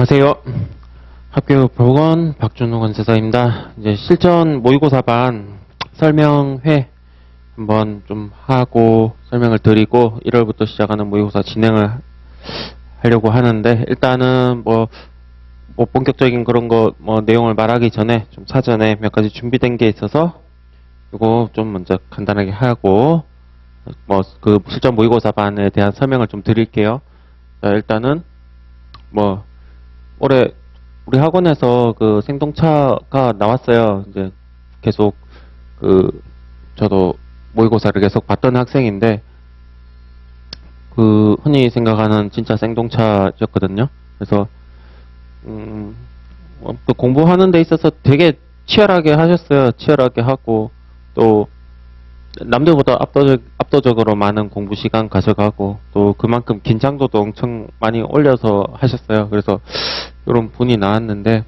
안녕하세요. 학교 보건 박준호 건세사입니다. 이제 실전 모의고사반 설명회 한번 좀 하고 설명을 드리고 1월부터 시작하는 모의고사 진행을 하려고 하는데, 일단은 뭐 본격적인 그런 거 내용을 말하기 전에 좀 사전에 몇 가지 준비된 게 있어서 이거 좀 먼저 간단하게 하고 그 실전 모의고사반에 대한 설명을 좀 드릴게요. 자, 일단은 올해 우리 학원에서 그 생동차가 나왔어요. 이제 계속 저도 모의고사를 계속 봤던 학생인데, 흔히 생각하는 진짜 생동차였거든요. 그래서 또 공부하는 데 있어서 되게 치열하게 하셨어요. 치열하게 하고 또 남들보다 압도적으로 많은 공부 시간 가져가고 또 그만큼 긴장도도 엄청 많이 올려서 하셨어요. 그래서 이런 분이 나왔는데,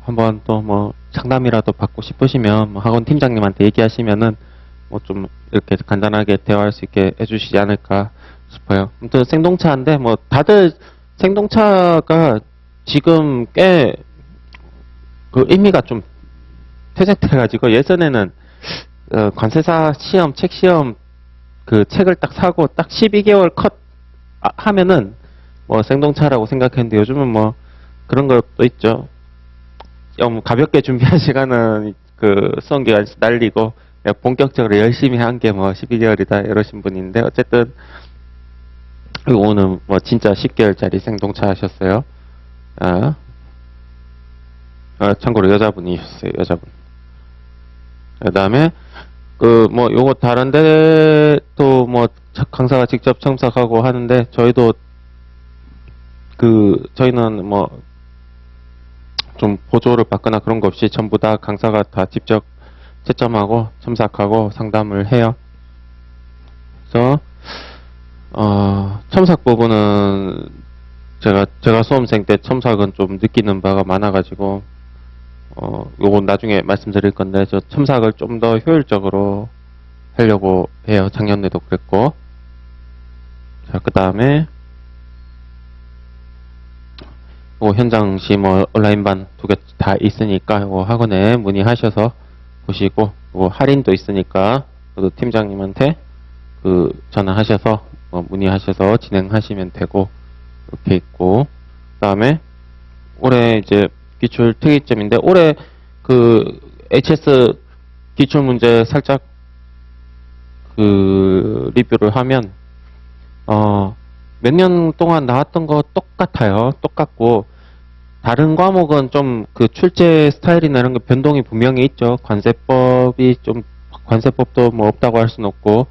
한번 또 상담이라도 받고 싶으시면 학원 팀장님한테 얘기하시면은 좀 이렇게 간단하게 대화할 수 있게 해주시지 않을까 싶어요. 아무튼 생동차인데 다들 생동차가 지금 꽤 그 의미가 좀 퇴색돼가지고, 예전에는 관세사 시험, 책 시험 그 책을 딱 사고 딱 12개월 컷 하면은 생동차라고 생각했는데, 요즘은 그런 것도 있죠. 가볍게 준비한 시간은 그 수험 기간 날리고 본격적으로 열심히 한 게 12개월이다 이러신 분인데, 어쨌든 오늘 진짜 10개월짜리 생동차 하셨어요. 참고로 여자분이셨어요. 여자분. 그 다음에 요거 다른데 또 강사가 직접 참석하고 하는데, 저희도 저희는 좀 보조를 받거나 그런 거 없이 전부 다 강사가 다 직접 채점하고 첨삭하고 상담을 해요. 그래서 첨삭 부분은 제가 수험생 때 첨삭은 좀 느끼는 바가 많아가지고 요건 나중에 말씀드릴 건데, 저 첨삭을 좀 더 효율적으로 하려고 해요. 작년에도 그랬고. 자, 그 다음에 현장 시 온라인반 2개 다 있으니까 학원에 문의하셔서 보시고, 할인도 있으니까 팀장님한테 전화하셔서 문의하셔서 진행하시면 되고, 이렇게 있고. 그 다음에 올해 이제 기출 특이점인데, 올해 HS 기출 문제 살짝 리뷰를 하면 몇 년 동안 나왔던 거 똑같아요. 똑같고, 다른 과목은 좀 출제 스타일이나 이런 게 변동이 분명히 있죠. 관세법도 없다고 할 수는 없고,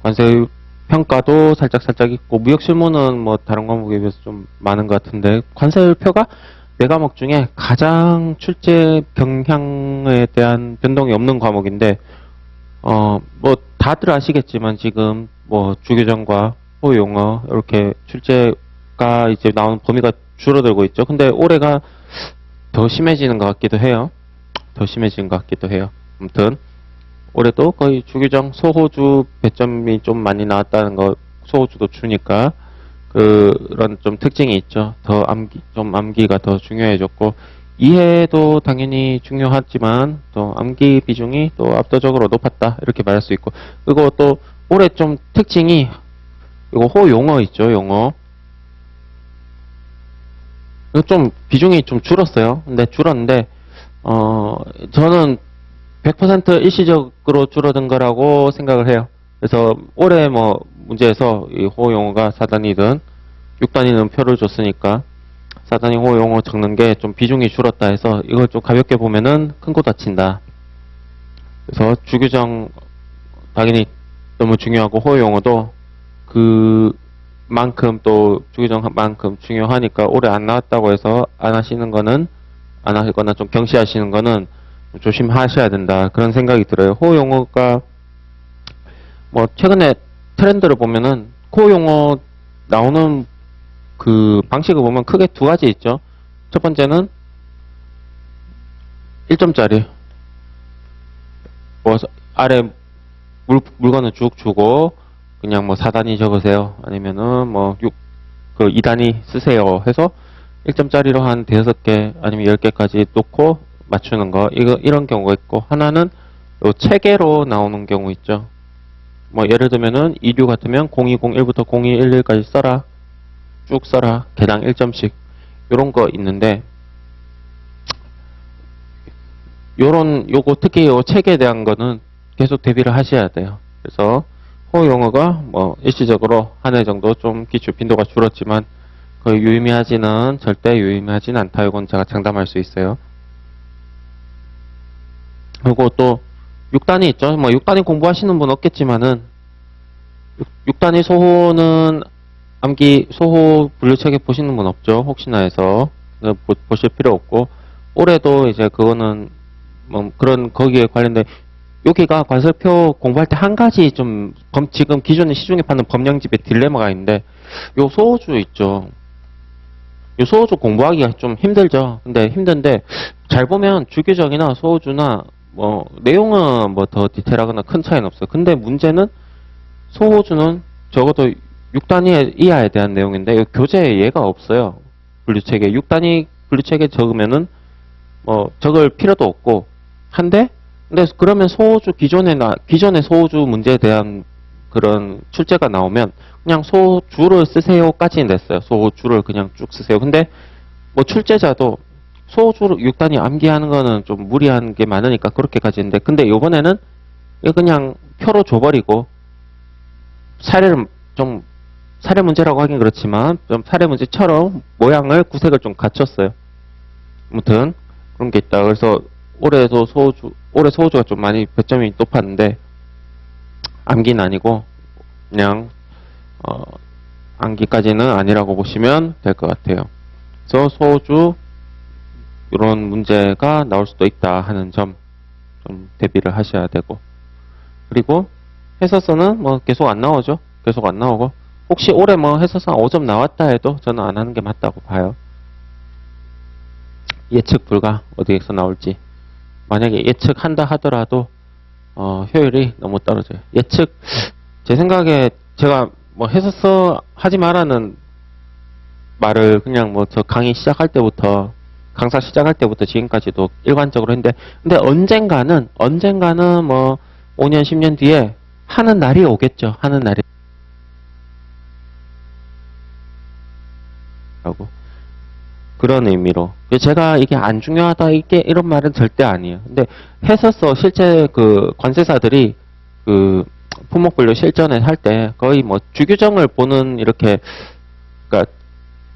관세 평가도 살짝 있고, 무역 실무는 다른 과목에 비해서 좀 많은 것 같은데, 관세율표가 네 과목 중에 가장 출제 경향에 대한 변동이 없는 과목인데, 다들 아시겠지만 지금 주규정과 호용어 이렇게 출제가 이제 나오는 범위가 줄어들고 있죠. 근데 올해가 더 심해지는 것 같기도 해요. 아무튼 올해도 거의 주규정, 소호주 배점이 좀 많이 나왔다는 거, 소호주도 주니까 그런 좀 특징이 있죠. 암기가 더 중요해졌고, 이해도 당연히 중요하지만 또 암기 비중이 또 압도적으로 높았다 이렇게 말할 수 있고, 그리고 또 올해 좀 특징이 이거 호용어 있죠. 용어 이거 좀 비중이 좀 줄었어요. 근데 줄었는데 저는 100% 일시적으로 줄어든 거라고 생각을 해요. 그래서 올해 문제에서 이 호용어가 4단위든 6단위는 표를 줬으니까 4단위 호용어 적는 게 좀 비중이 줄었다 해서 이걸 좀 가볍게 보면은 큰 거 다친다. 그래서 주규정 당연히 너무 중요하고, 호용어도 그만큼 또 주규정만큼 중요하니까 올해 안 나왔다고 해서 안 하시거나 좀 경시하시는 거는 조심하셔야 된다, 그런 생각이 들어요. 호용어가 최근에 트렌드를 보면은 호용어 나오는 방식을 보면 크게 두 가지 있죠. 첫 번째는 1점짜리 아래 물건을 쭉 주고 그냥 4단위 적으세요, 아니면은 2단위 쓰세요 해서 1점짜리로 한 5개 아니면 10개까지 놓고 맞추는 거, 이런 경우가 있고, 하나는 요 체계로 나오는 경우 있죠. 뭐 예를 들면은 이류 같으면 0201부터 0211까지 써라. 쭉 써라. 개당 1점씩. 요런 거 있는데, 요거 특히 요 책에 대한 거는 계속 대비를 하셔야 돼요. 그래서 호용어가 뭐 일시적으로 한 해 정도 좀 기출 빈도가 줄었지만 거의 유의미하지는 절대 유의미하지는 않다. 이건 제가 장담할 수 있어요. 그리고 또 6단위 있죠. 뭐 6단위 공부하시는 분 없겠지만은 6단위 소호는 암기 소호 분류책에 보시는 분 없죠. 혹시나 해서 보실 필요 없고, 올해도 이제 그거는 뭐 그런 거기에 관련된, 여기가 관설표 공부할 때 한 가지 좀 지금 기존에 시중에 파는 법령집에 딜레마가 있는데, 요 소호주 있죠. 요 소호주 공부하기가 좀 힘들죠. 근데 힘든데 잘 보면 주규정이나 소호주나 뭐 내용은 뭐 더 디테일하거나 큰 차이는 없어요. 근데 문제는 소호주는 적어도 6단위 이하에 대한 내용인데 교재에 얘가 없어요. 분류책에 6단위 분류책에 적으면은 뭐 적을 필요도 없고 한데, 근데 그러면 소호주 기존의 소호주 문제에 대한 그런 출제가 나오면 그냥 소주를 쓰세요까지는 됐어요. 소주를 그냥 쭉 쓰세요. 근데 뭐 출제자도 소주를 6단위 암기하는 거는 좀 무리한 게 많으니까 그렇게까지 했는데, 근데 요번에는 이거 그냥 표로 줘버리고 사례 문제라고 하긴 그렇지만 좀 사례 문제처럼 모양을 구색을 좀 갖췄어요. 아무튼 그런 게 있다. 그래서 올해 소호주가 좀 많이 배점이 높았는데 암기는 아니고 그냥 암기까지는 아니라고 보시면 될 것 같아요. 그래서 소호주 이런 문제가 나올 수도 있다 하는 점 좀 대비를 하셔야 되고, 그리고 해설서는 뭐 계속 안 나오죠. 계속 안 나오고, 혹시 올해 뭐 해설서 5점 나왔다 해도 저는 안 하는 게 맞다고 봐요. 예측 불가, 어디에서 나올지. 만약에 예측한다 하더라도 효율이 너무 떨어져요. 제 생각에 제가 뭐 해설서 하지 말라는 말을 그냥 뭐 저 강의 시작할 때부터, 강사 시작할 때부터 지금까지도 일관적으로 했는데, 근데 언젠가는 뭐 5년, 10년 뒤에 하는 날이 오겠죠. 하는 날이. 라고. 그런 의미로. 제가 이게 안 중요하다, 이런 말은 절대 아니에요. 근데 해설서 실제 그 관세사들이 그 품목분류 실전에 할 때 거의 뭐 주규정을 보는 이렇게, 그러니까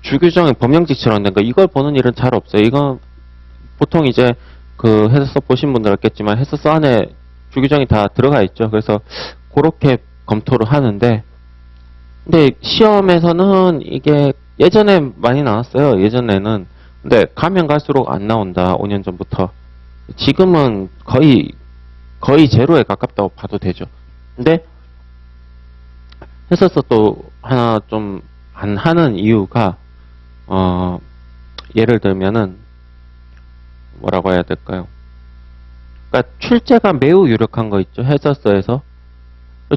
주규정의 법령지처럼 된 거, 이걸 보는 일은 잘 없어요. 이건 보통 이제 그 해설서 보신 분들 알겠지만 해설서 안에 주규정이 다 들어가 있죠. 그래서 그렇게 검토를 하는데, 근데 시험에서는 이게 예전에 많이 나왔어요. 예전에는. 근데 가면 갈수록 안 나온다. 5년 전부터. 지금은 거의 제로에 가깝다고 봐도 되죠. 근데 해설서 또 하나 좀 안 하는 이유가 예를 들면은 뭐라고 해야 될까요? 그러니까 출제가 매우 유력한 거 있죠. 해설서에서.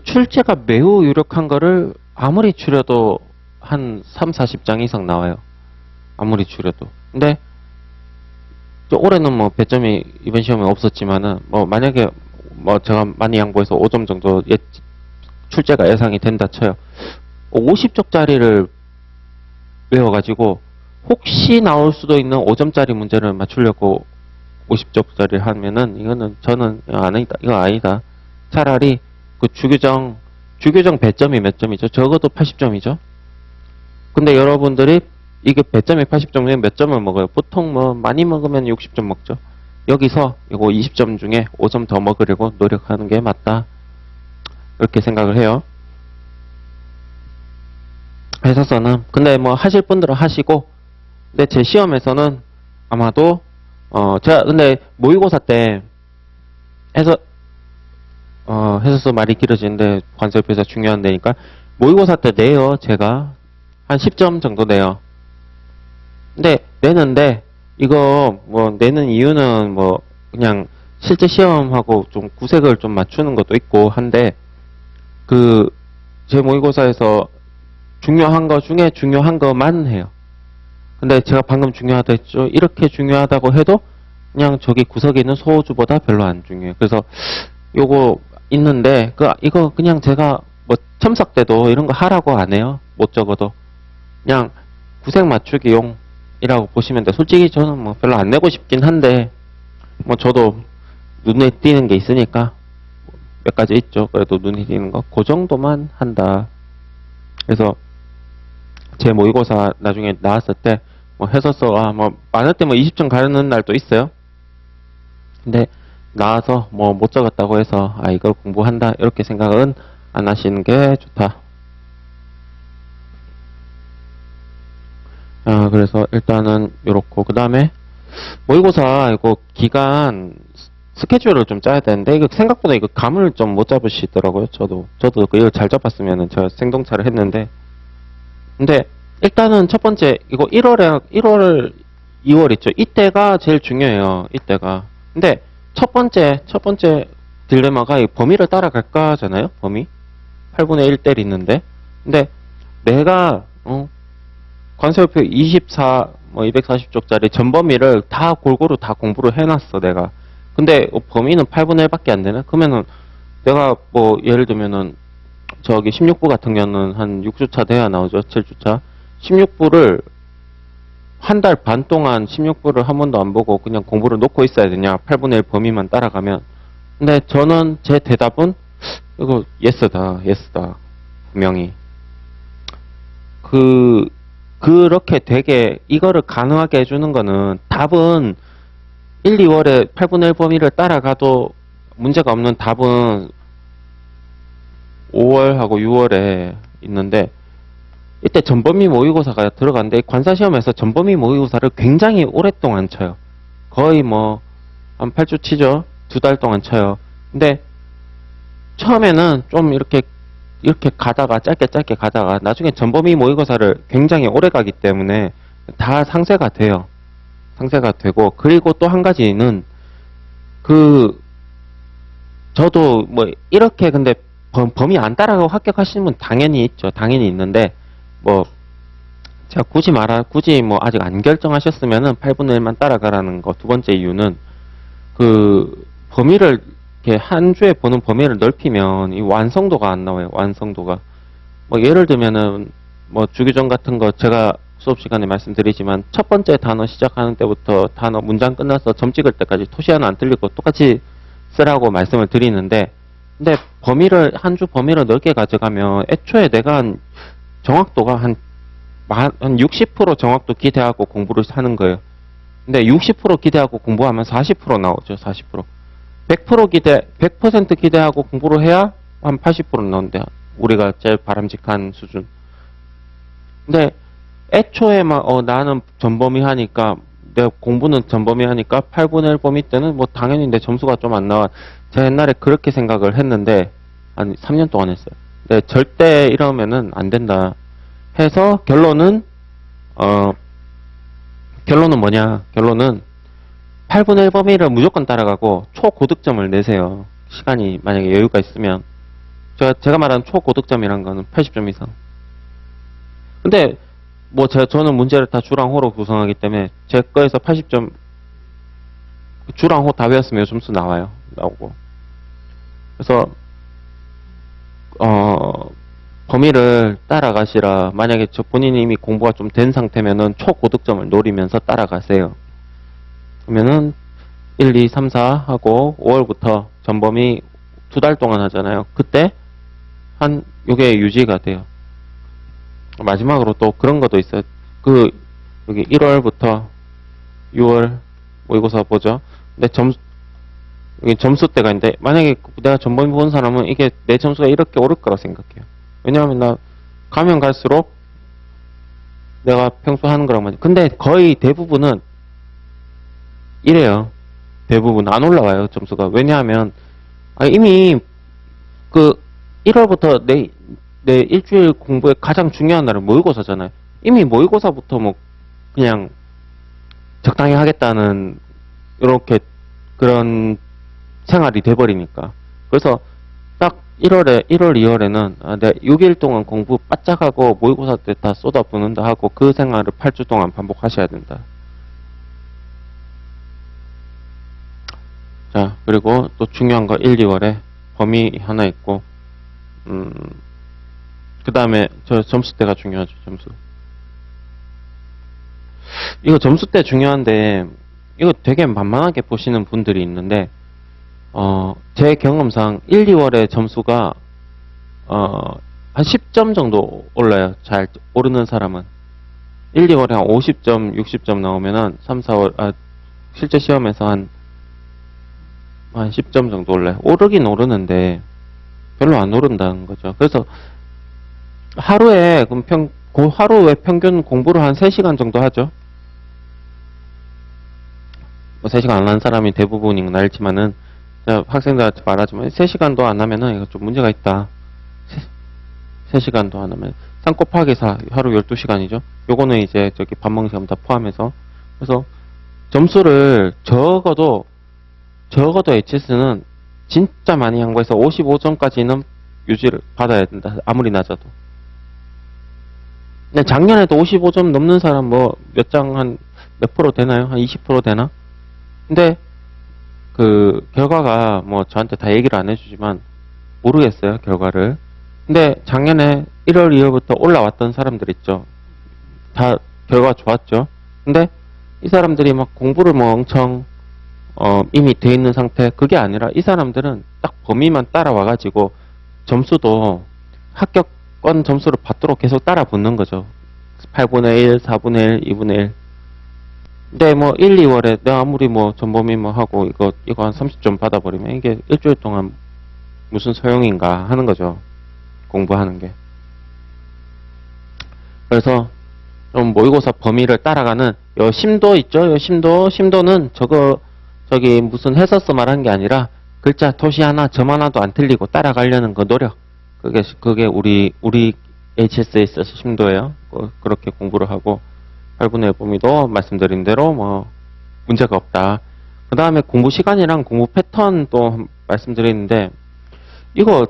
출제가 매우 유력한 거를 아무리 줄여도 한 3, 40장 이상 나와요. 아무리 줄여도. 근데 올해는 뭐 배점이 이번 시험에 없었지만은 뭐 만약에 뭐 제가 많이 양보해서 5점 정도 출제가 예상이 된다 쳐요. 50쪽짜리를 외워가지고 혹시 나올 수도 있는 5점짜리 문제를 맞추려고 50쪽짜리 하면은 저는 이거 아니다. 차라리 그 주규정 배점이 몇 점이죠? 적어도 80점이죠? 근데 여러분들이 이게 배점이 80점이면 몇 점을 먹어요? 보통 뭐 많이 먹으면 60점 먹죠? 여기서 이거 20점 중에 5점 더 먹으려고 노력하는 게 맞다. 그렇게 생각을 해요. 해서서는 근데 뭐 하실 분들은 하시고, 근데 제 시험에서는 아마도 제가 근데 모의고사 때 해설서 말이 길어지는데 관설표가 중요한 데니까 모의고사 때 내요. 제가 한 10점 정도 내요. 근데 내는데 이거 뭐 내는 이유는 뭐 그냥 실제 시험하고 좀 구색을 좀 맞추는 것도 있고 한데, 그 제 모의고사에서 중요한 거 중에 중요한 것만 해요. 근데 제가 방금 중요하다 했죠. 이렇게 중요하다고 해도 그냥 저기 구석에 있는 소주보다 별로 안 중요해요. 그래서 요거 있는데 이거 그냥 제가 뭐 첨삭 때도 이런 거 하라고 안 해요. 못 적어도 그냥 구색 맞추기용이라고 보시면 돼. 솔직히 저는 뭐 별로 안 내고 싶긴 한데 뭐 저도 눈에 띄는 게 있으니까 몇 가지 있죠. 그래도 눈에 띄는 거 그 정도만 한다. 그래서 제 모의고사 나중에 나왔을 때 뭐 해서 뭐 많을 때 뭐 20점 가르는 날도 있어요. 근데 나와서 뭐 못 적었다고 해서 이걸 공부한다 이렇게 생각은 안 하시는 게 좋다. 그래서 일단은 요렇고 그 다음에 모의고사 이거 기간 스케줄을 좀 짜야 되는데 이거 생각보다 이거 감을 좀 못 잡으시더라고요. 저도 이걸 잘 잡았으면은 제가 생동차를 했는데 근데 일단은 첫 번째 이거 1월 2월 있죠. 이때가 제일 중요해요. 이때가. 근데 첫 번째 딜레마가 이 범위를 따라갈까잖아요. 범위 8분의 1 때리는데 근데 내가 관세우표 24 뭐 240쪽짜리 전범위를 다 골고루 다 공부를 해놨어 내가. 근데 범위는 8분의 1밖에 안 되네. 그러면은 내가 뭐 예를 들면은 저기 16부 같은 경우는 한 6주차 돼야 나오죠. 7주차. 16부를 한 달 반 동안 16부를 한 번도 안 보고 그냥 공부를 놓고 있어야 되냐. 8분의 1 범위만 따라가면. 근데 저는 제 대답은 이거 예스다. 분명히. 그렇게 되게 이거를 가능하게 해주는 거는 답은 1, 2월에 8분의 1 범위를 따라가도 문제가 없는 답은 5월하고 6월에 있는데 이때 전범위 모의고사가 들어갔는데 관사시험에서 전범위 모의고사를 굉장히 오랫동안 쳐요. 거의 뭐 한 8주 치죠. 2달 동안 쳐요. 근데 처음에는 좀 이렇게 가다가 짧게 가다가 나중에 전범위 모의고사를 굉장히 오래 가기 때문에 다 상세가 돼요. 상세가 되고 그리고 또 한 가지는 저도 뭐 이렇게 근데 범위 안 따라가고 합격하시는 분 당연히 있죠. 당연히 있는데 뭐 제가 굳이 뭐 아직 안 결정하셨으면은 8분의 1만 따라가라는 거. 두 번째 이유는 범위를 이렇게 한 주에 보는 범위를 넓히면 이 완성도가 안 나와요. 완성도가. 뭐 예를 들면은 뭐 주기전 같은 거 제가 수업 시간에 말씀드리지만 첫 번째 단어 시작하는 때부터 단어 문장 끝나서 점 찍을 때까지 토시 하나 안 틀리고 똑같이 쓰라고 말씀을 드리는데 근데 한 주 범위를 넓게 가져가면 애초에 내가 정확도가 한 60% 정확도 기대하고 공부를 하는 거예요. 근데 60% 기대하고 공부하면 40% 나오죠. 40%. 100% 기대하고 공부를 해야 한 80% 나오는데 우리가 제일 바람직한 수준. 근데 애초에 나는 전범위 하니까 내가 공부는 전범위 하니까 8분의 1 범위 때는 뭐 당연히 내 점수가 좀 안 나와. 제가 옛날에 그렇게 생각을 했는데 한 3년 동안 했어요. 근데 절대 이러면은 안 된다. 해서 결론은 뭐냐? 결론은 8분의 1 범위를 무조건 따라가고 초고득점을 내세요. 시간이 만약에 여유가 있으면. 제가 말하는 초고득점이란 거는 80점 이상. 근데 뭐 저는 문제를 다 주랑 호로 구성하기 때문에 제 거에서 80점 주랑 호 다 외웠으면 점수 나오고. 그래서 범위를 따라가시라. 만약에 본인이 이미 공부가 좀 된 상태면은 초고득점을 노리면서 따라가세요. 그러면은 1, 2, 3, 4 하고 5월부터 전범위 2달 동안 하잖아요. 그때 요게 유지가 돼요. 마지막으로 또 그런 것도 있어요. 여기 1월부터 6월 모의고사 보죠. 근데 여기 점수대가 있는데 만약에 내가 전범위 본 사람은 이게 내 점수가 이렇게 오를 거라 생각해요. 왜냐하면 나 가면 갈수록 내가 평소 하는 거랑 맞아. 근데 거의 대부분은 이래요. 대부분 안 올라와요, 점수가. 왜냐하면 이미 1월부터 내 일주일 공부의 가장 중요한 날은 모의고사잖아요. 이미 모의고사부터 뭐 그냥 적당히 하겠다는 이렇게 그런 생활이 돼버리니까. 그래서 딱 1월, 2월에는 내가 6일 동안 공부 바짝하고 모의고사 때 다 쏟아붓는다 하고 그 생활을 8주 동안 반복하셔야 된다. 자, 그리고 또 중요한 거 1, 2월에 범위 하나 있고, 그 다음에 저 점수대가 중요하죠, 점수. 이거 점수대 중요한데, 이거 되게 만만하게 보시는 분들이 있는데, 제 경험상 1, 2월에 점수가, 한 10점 정도 올라요. 잘 오르는 사람은. 1, 2월에 한 50점, 60점 나오면은 3, 4월, 실제 시험에서 한 10점 정도 올라요. 오르긴 오르는데, 별로 안 오른다는 거죠. 그래서 하루에, 하루에 평균 공부를 한 3시간 정도 하죠. 뭐 3시간 안 하는 사람이 대부분인 건 알지만은, 학생들한테 말하지만 3시간도 안 하면은 이거 좀 문제가 있다. 3시간도 안 하면 3 곱하기 4 하루 12시간이죠. 요거는 이제 저기 밥 먹는 시간 다 포함해서. 그래서 점수를 적어도 HS는 진짜 많이 양보해서 55점까지는 유지를 받아야 된다. 아무리 낮아도. 근데 작년에도 55점 넘는 사람 뭐 몇 장 한 몇 프로 되나요? 한 20% 되나? 근데 그 결과가 뭐 저한테 다 얘기를 안 해주지만 모르겠어요, 결과를. 근데 작년에 1월 2월부터 올라왔던 사람들 있죠. 다 결과 좋았죠. 근데 이 사람들이 막 공부를 뭐 엄청 이미 돼 있는 상태, 그게 아니라 이 사람들은 딱 범위만 따라와가지고 점수도 합격권 점수를 받도록 계속 따라 붙는 거죠. 8분의 1, 4분의 1, 2분의 1. 근데 뭐 1, 2월에 내가 아무리 뭐 전범위 뭐 하고 이거 한 30점 받아버리면 이게 일주일 동안 무슨 소용인가 하는 거죠. 공부하는 게. 그래서 좀 모의고사 범위를 따라가는 요 심도 있죠? 요 심도는 저기 무슨 해서서 말한 게 아니라 글자 토시 하나 점 하나도 안 틀리고 따라가려는 그 노력. 그게 우리 HS에 있어서 심도예요. 그렇게 공부를 하고 8분의 1 범위도 말씀드린 대로 뭐 문제가 없다. 그 다음에 공부 시간이랑 공부 패턴 또 말씀드리는데 이거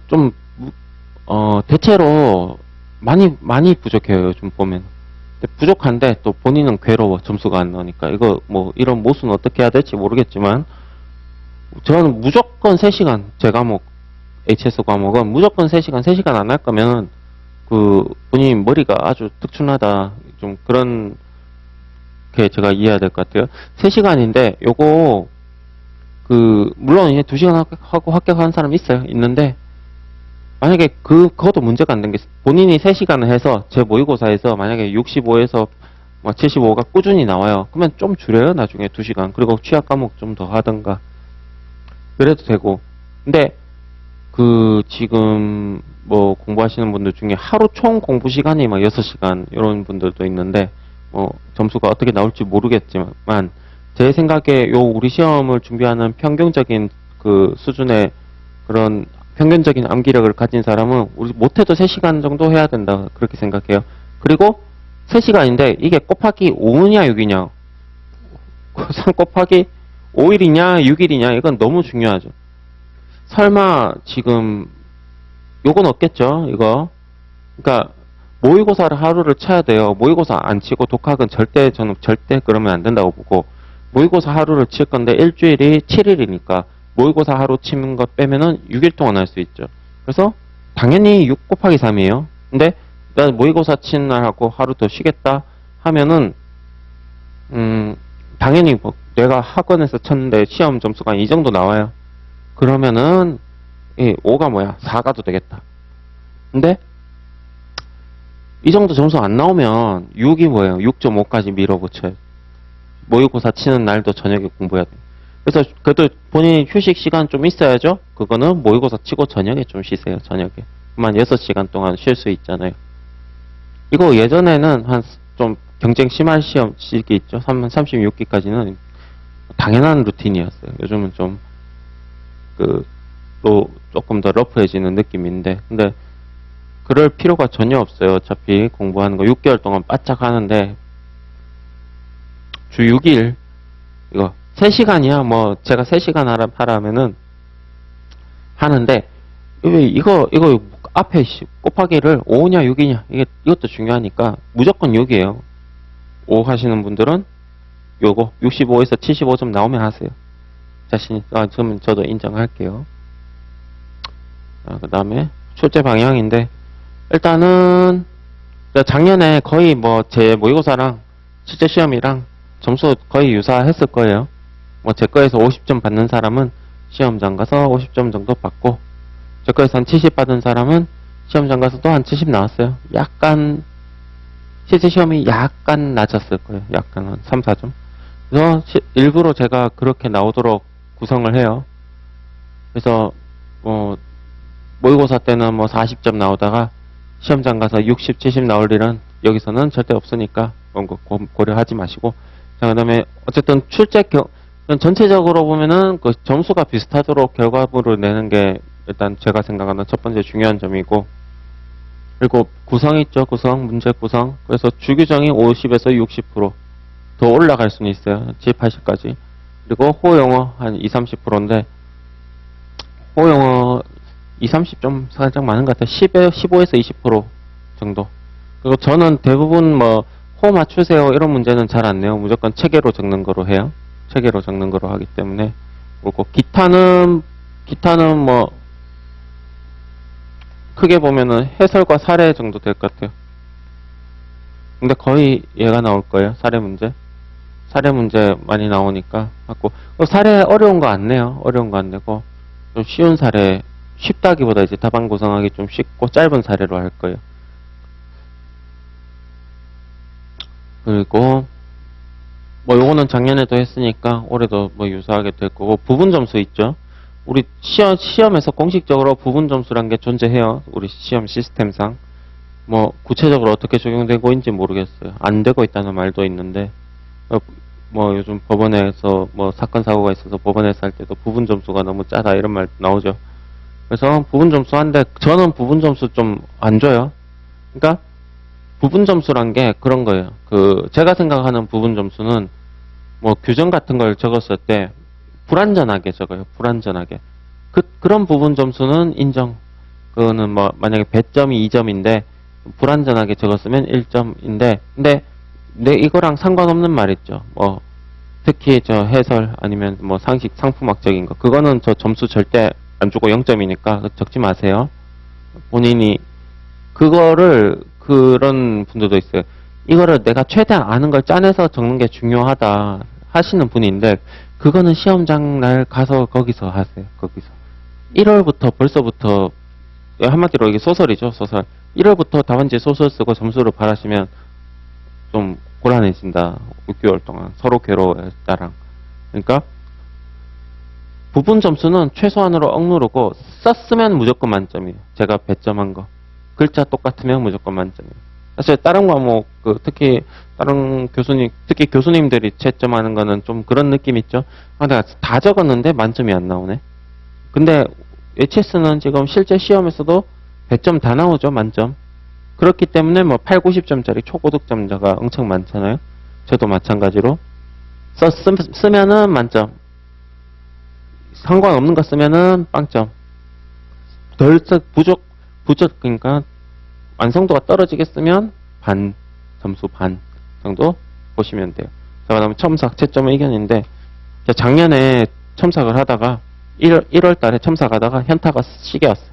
좀 대체로 많이 부족해요. 요즘 보면. 부족한데 또 본인은 괴로워. 점수가 안 나오니까. 이거 뭐 이런 모순 어떻게 해야 될지 모르겠지만 저는 무조건 3시간 제 과목 HS 과목은 무조건 3시간 안 할 거면 그 본인 머리가 아주 특출나다. 좀 그런 게 제가 이해해야 될 것 같아요. 3시간인데 요거 물론 이제 2시간 하고 합격하는 사람 있는데 만약에 그것도 문제가 안 된 게 본인이 3시간을 해서 제 모의고사에서 만약에 65에서 75가 꾸준히 나와요. 그러면 좀 줄여요. 나중에 2시간. 그리고 취약 과목 좀 더 하던가. 그래도 되고. 근데 지금 뭐 공부하시는 분들 중에 하루 총 공부 시간이 막 6시간 이런 분들도 있는데 점수가 어떻게 나올지 모르겠지만 제 생각에 우리 시험을 준비하는 평균적인 그 수준의 그런 평균적인 암기력을 가진 사람은 우리 못해도 3시간 정도 해야 된다 그렇게 생각해요. 그리고 3시간인데 이게 곱하기 5냐 6이냐 3 곱하기 5일이냐 6일이냐 이건 너무 중요하죠. 설마 지금 요건 없겠죠 이거. 그러니까 모의고사를 하루를 쳐야 돼요. 모의고사 안 치고 독학은 저는 절대 그러면 안 된다고 보고 모의고사 하루를 칠 건데 일주일이 7일이니까 모의고사 하루 치는 것 빼면은 6일 동안 할 수 있죠. 그래서 당연히 6 곱하기 3이에요. 근데 내가 모의고사 치는 날하고 하루 더 쉬겠다 하면은 당연히 뭐 내가 학원에서 쳤는데 시험 점수가 이 정도 나와요. 그러면은 5가 뭐야? 4가도 되겠다. 근데 이 정도 점수 안 나오면 6이 뭐예요? 6.5까지 밀어붙여요. 모의고사 치는 날도 저녁에 공부해야 돼요. 그래서 그래도 본인 휴식 시간 좀 있어야죠. 그거는 모의고사 치고 저녁에 좀 쉬세요. 저녁에. 그만 6시간 동안 쉴 수 있잖아요. 이거 예전에는 좀 경쟁 심할 시험 시기 있죠. 36기까지는 당연한 루틴이었어요. 요즘은 좀 또 조금 더 러프해지는 느낌인데 근데 그럴 필요가 전혀 없어요. 어차피 공부하는 거 6개월 동안 바짝 하는데 주 6일 이거 3시간이야. 뭐, 제가 3시간 하라면은 하는데, 이거 앞에 곱하기를 5냐 6이냐 이것도 중요하니까 무조건 6이에요. 5 하시는 분들은 요거 65에서 75점 나오면 하세요. 자신이 그러면 저도 인정할게요. 그 다음에 출제 방향인데 일단은 작년에 거의 뭐 제 모의고사랑 실제 시험이랑 점수 거의 유사했을 거예요. 뭐 제 거에서 50점 받는 사람은 시험장 가서 50점 정도 받고 제 거에서 한 70 받은 사람은 시험장 가서 또 한 70 나왔어요. 약간 실제 시험이 약간 낮았을 거예요. 약간 한 3, 4점. 그래서 일부러 제가 그렇게 나오도록 구성을 해요. 그래서 모의고사 때는 뭐 40점 나오다가 시험장 가서 60, 70 나올 일은 여기서는 절대 없으니까 고려하지 마시고. 자, 그 다음에 어쨌든 전체적으로 보면은 그 점수가 비슷하도록 결과물을 내는 게 일단 제가 생각하는 첫 번째 중요한 점이고, 그리고 구성 있죠. 문제 구성. 그래서 주규정이 50에서 60%더 올라갈 수는 있어요. 7, 80까지. 그리고 호영어 한 20, 30%인데 호영어 20, 30 좀 살짝 많은 것 같아요. 15에서 20% 정도. 그리고 저는 대부분 뭐 호 맞추세요 이런 문제는 잘 안 내요. 무조건 체계로 적는 거로 해요. 체계로 적는 거로 하기 때문에. 그리고 기타는 뭐 크게 보면은 해설과 사례 정도 될 것 같아요. 근데 거의 얘가 나올 거예요. 사례 문제 많이 나오니까 하고. 사례 어려운 거 안 내요. 어려운 거 안 내고 좀 쉬운 사례, 쉽다기보다 이제 답안 구성하기 좀 쉽고 짧은 사례로 할 거예요. 그리고 뭐 요거는 작년에도 했으니까 올해도 뭐 유사하게 될 거고, 부분 점수 있죠. 우리 시험에서 공식적으로 부분 점수란 게 존재해요. 우리 시험 시스템상. 뭐 구체적으로 어떻게 적용되고 있는지 모르겠어요. 안 되고 있다는 말도 있는데, 뭐 요즘 법원에서 뭐 사건 사고가 있어서 법원에서 할 때도 부분 점수가 너무 짜다 이런 말 나오죠. 그래서 부분 점수 한데 저는 부분 점수 좀 안 줘요. 그러니까 부분 점수란 게 그런 거예요. 제가 생각하는 부분 점수는 뭐 규정 같은 걸 적었을 때 불완전하게 적어요. 불완전하게. 그런 부분 점수는 인정. 그거는 뭐 만약에 배점이 2점인데 불완전하게 적었으면 1점인데, 근데 이거랑 상관없는 말 있죠. 뭐 특히 저 해설 아니면 뭐 상품학적인 거, 그거는 저 점수 절대 안 주고 0점이니까 적지 마세요. 본인이 그런 분들도 있어요. 이거를 내가 최대한 아는 걸 짜내서 적는 게 중요하다 하시는 분인데, 그거는 시험장 날 가서 거기서 하세요. 거기서 1월부터 벌써부터, 한마디로 이게 소설이죠. 소설. 1월부터 답안지 소설 쓰고 점수를 바라시면 좀 곤란해진다. 6개월 동안 서로 괴로워요. 나랑. 그러니까 부분 점수는 최소한으로 억누르고 썼으면 무조건 만점이에요. 제가 배점한 거. 글자 똑같으면 무조건 만점이에요. 사실 다른 과목, 특히 다른 특히 교수님들이 채점하는 거는 좀 그런 느낌 있죠. 내가 다 적었는데 만점이 안 나오네. 근데 HS는 지금 실제 시험에서도 100점 다 나오죠. 만점. 그렇기 때문에 뭐 8, 90점짜리 초고득점자가 엄청 많잖아요. 저도 마찬가지로 쓰면은 만점, 상관없는 거 쓰면은 빵점. 부족, 그러니까 완성도가 떨어지게 쓰면 점수 반 정도 보시면 돼요. 자, 그다음에 첨삭 채점의 의견인데, 작년에 첨삭을 하다가 1월 달에 첨삭하다가 현타가 시게 왔어요.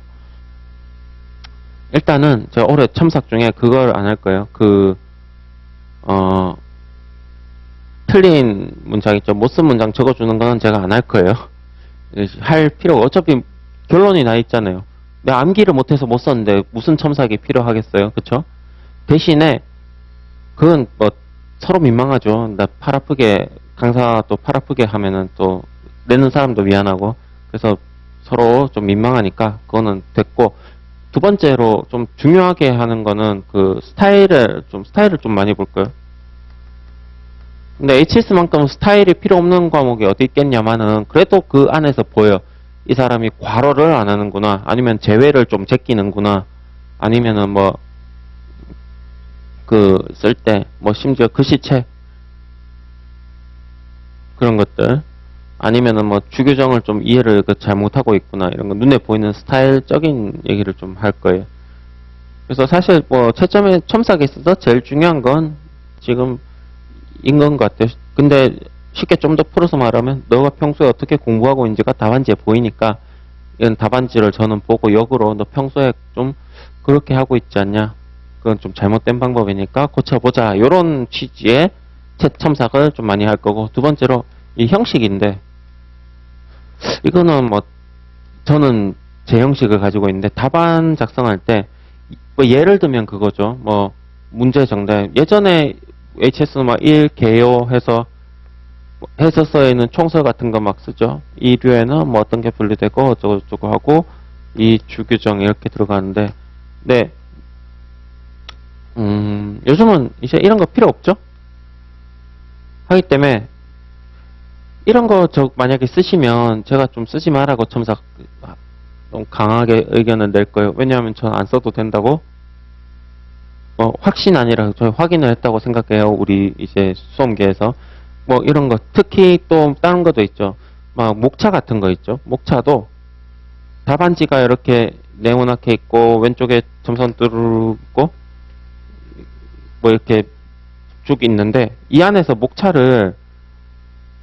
일단은 제가 올해 첨삭 중에 그걸 안 할 거예요. 틀린 문장 있죠. 못 쓴 문장 적어주는 거는 제가 안 할 거예요. 할 필요가, 어차피 결론이 나 있잖아요. 내가 암기를 못해서 못 썼는데 무슨 첨삭이 필요하겠어요. 그쵸? 대신에 그건 뭐 서로 민망하죠. 나 팔 아프게, 강사 또 팔 아프게 하면은 또 내는 사람도 미안하고, 그래서 서로 좀 민망하니까 그거는 됐고, 두 번째로 좀 중요하게 하는 거는 스타일을 좀 많이 볼 거예요. 근데 HS만큼 스타일이 필요 없는 과목이 어디 있겠냐마는, 그래도 그 안에서 보여. 이 사람이 괄호를 안 하는구나. 아니면 제외를 좀 제끼는구나. 아니면은 뭐, 쓸 때, 뭐 심지어 글씨체. 그런 것들. 아니면은 뭐 주규정을 좀 이해를 잘못하고 있구나 이런 거 눈에 보이는 스타일적인 얘기를 좀 할 거예요. 그래서 사실 뭐 채점의 첨삭에 있어서 제일 중요한 건 지금 인건 것 같아요. 근데 쉽게 좀 더 풀어서 말하면 너가 평소에 어떻게 공부하고 있는지가 답안지에 보이니까 이런 답안지를 저는 보고 역으로 너 평소에 좀 그렇게 하고 있지 않냐, 그건 좀 잘못된 방법이니까 고쳐보자, 요런 취지의 책 첨삭을 좀 많이 할 거고, 두 번째로 이 형식인데, 이거는 뭐 저는 제 형식을 가지고 있는데 답안 작성할 때 뭐 예를 들면 그거죠. 뭐 문제 정답, 예전에 HS는 막 1개요 해서 해설서에는 총서 같은 거 막 쓰죠. 이류에는 뭐 어떤 게 분리되고 어쩌고저쩌고 하고 이 주규정 이렇게 들어가는데, 네, 요즘은 이제 이런 거 필요 없죠. 하기 때문에 이런 거 저 만약에 쓰시면 제가 좀 쓰지 말라고 첨삭 좀 강하게 의견을 낼 거예요. 왜냐하면 저는 안 써도 된다고, 뭐 확신 아니라 저희 확인을 했다고 생각해요. 우리 이제 수험계에서 뭐 이런 거, 특히 또 다른 것도 있죠. 막 목차 같은 거 있죠. 목차도 답안지가 이렇게 네모나게 있고 왼쪽에 점선 뚫고 뭐 이렇게 쭉 있는데, 이 안에서 목차를,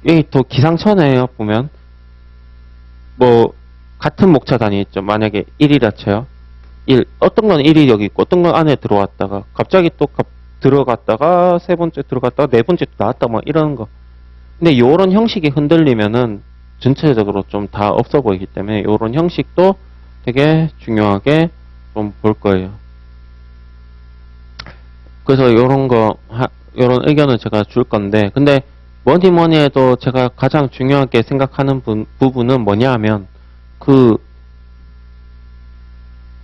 여기 더 기상천외예요. 보면 뭐 같은 목차 단위 있죠. 만약에 1이라 쳐요. 1, 어떤 건 1이 여기 있고 어떤 건 안에 들어왔다가 갑자기 또 들어갔다가 세 번째 들어갔다가 네 번째 또 나왔다 뭐 이런 거. 근데 요런 형식이 흔들리면은 전체적으로 좀 다 없어 보이기 때문에 요런 형식도 되게 중요하게 좀 볼 거예요. 그래서 요런 거, 요런 의견을 제가 줄 건데, 근데 뭐니 해도 제가 가장 중요하게 생각하는 부분은 뭐냐 하면, 그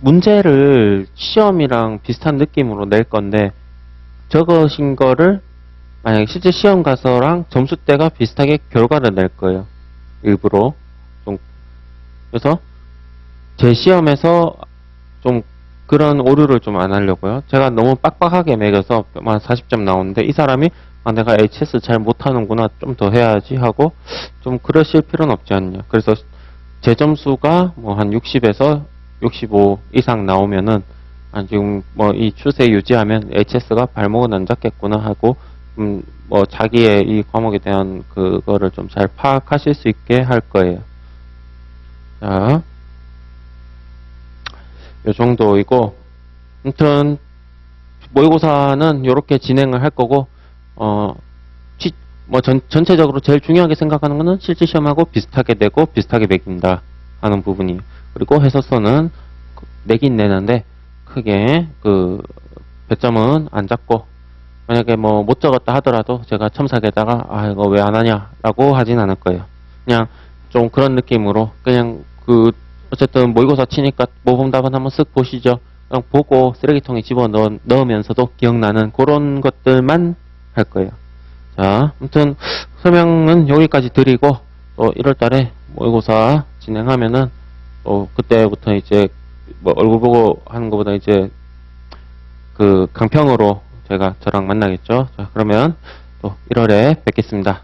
문제를 시험이랑 비슷한 느낌으로 낼 건데, 적으신 거를 만약에 실제 시험 가서랑 점수대가 비슷하게 결과를 낼 거예요. 일부러. 좀, 그래서 제 시험에서 좀 그런 오류를 좀 안 하려고요. 제가 너무 빡빡하게 매겨서 한 40점 나오는데 이 사람이 아, 내가 HS 잘 못하는구나, 좀 더 해야지 하고 좀 그러실 필요는 없지 않냐. 그래서 제 점수가 뭐 한 60에서 65 이상 나오면은 아, 지금 뭐 이 추세 유지하면 HS가 발목은 안 잡겠구나 하고 뭐 자기의 이 과목에 대한 그거를 좀 잘 파악하실 수 있게 할 거예요. 자, 요 정도이고, 아무튼 모의고사는 이렇게 진행을 할 거고, 뭐 전체적으로 제일 중요하게 생각하는 거는 실제 시험하고 비슷하게 내고 비슷하게 매긴다 하는 부분이, 그리고 해설서는 내긴 내는데 크게 그 배점은 안 잡고, 만약에 뭐 못 적었다 하더라도 제가 첨삭에다가 아 이거 왜 안 하냐 라고 하진 않을 거예요. 그냥 좀 그런 느낌으로 그냥 그 어쨌든 모의고사 치니까 모범답안 한번 쓱 보시죠. 그냥 보고 쓰레기통에 집어 넣으면서도 기억나는 그런 것들만 할 거예요. 자, 아무튼 설명은 여기까지 드리고, 또 1월 달에 모의고사 진행하면은 또 그때부터 이제 뭐 얼굴 보고 하는 것보다 이제 그 강평으로 저랑 만나겠죠. 자, 그러면 또 1월에 뵙겠습니다.